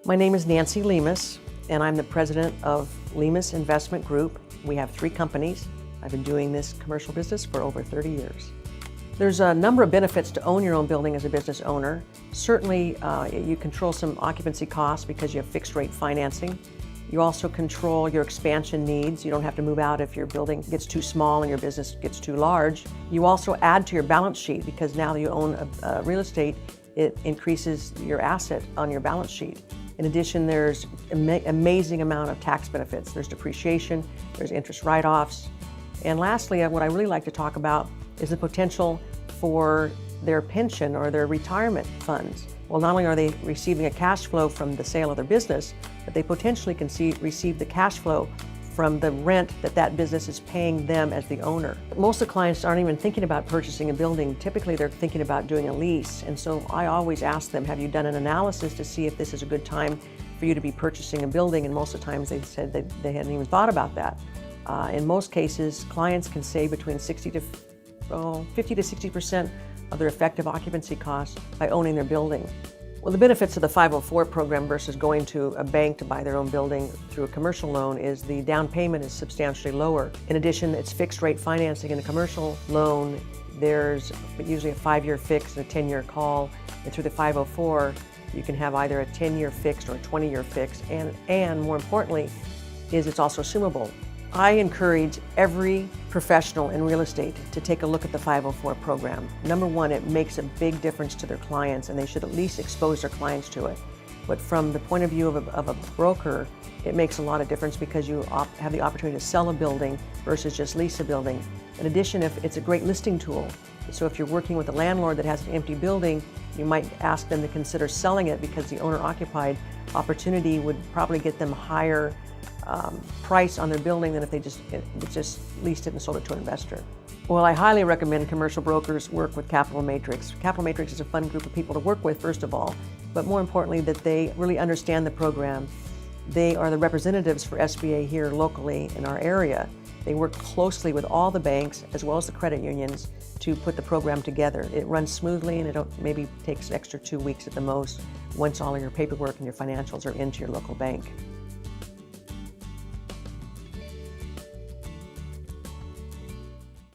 My name is Nancy Lemas, and I'm the president of Lemas Investment Group. We have 3 companies. I've been doing this commercial business for over 30 years. There's a number of benefits to own your own building as a business owner. Certainly, you control some occupancy costs because you have fixed rate financing. You also control your expansion needs. You don't have to move out if your building gets too small and your business gets too large. You also add to your balance sheet because now that you own real estate, it increases your asset on your balance sheet. In addition, there's an amazing amount of tax benefits. There's depreciation, there's interest write-offs. And lastly, what I really like to talk about is the potential for their pension or their retirement funds. Well, not only are they receiving a cash flow from the sale of their business, but they potentially can receive the cash flow from the rent that business is paying them as the owner. Most of the clients aren't even thinking about purchasing a building. Typically, they're thinking about doing a lease. And so I always ask them, have you done an analysis to see if this is a good time for you to be purchasing a building? And most of the times they said that they hadn't even thought about that. In most cases, clients can save between 50 to 60% of their effective occupancy costs by owning their building. Well, the benefits of the 504 program versus going to a bank to buy their own building through a commercial loan is the down payment is substantially lower. In addition, it's fixed rate financing. In a commercial loan, there's usually a 5-year fix and a 10-year call. And through the 504, you can have either a 10-year fixed or a 20-year fix. And more importantly, it's also assumable. I encourage every professional in real estate to take a look at the 504 program. Number one, it makes a big difference to their clients, and they should at least expose their clients to it. But from the point of view of a broker, it makes a lot of difference because you have the opportunity to sell a building versus just lease a building. In addition, it's a great listing tool. So if you're working with a landlord that has an empty building, you might ask them to consider selling it because the owner-occupied opportunity would probably get them higher price on their building than if they just leased it and sold it to an investor. Well, I highly recommend commercial brokers work with Capital Matrix. Capital Matrix is a fun group of people to work with, first of all, but more importantly, that they really understand the program. They are the representatives for SBA here locally in our area. They work closely with all the banks as well as the credit unions to put the program together. It runs smoothly, and it maybe takes an extra 2 weeks at the most once all of your paperwork and your financials are into your local bank.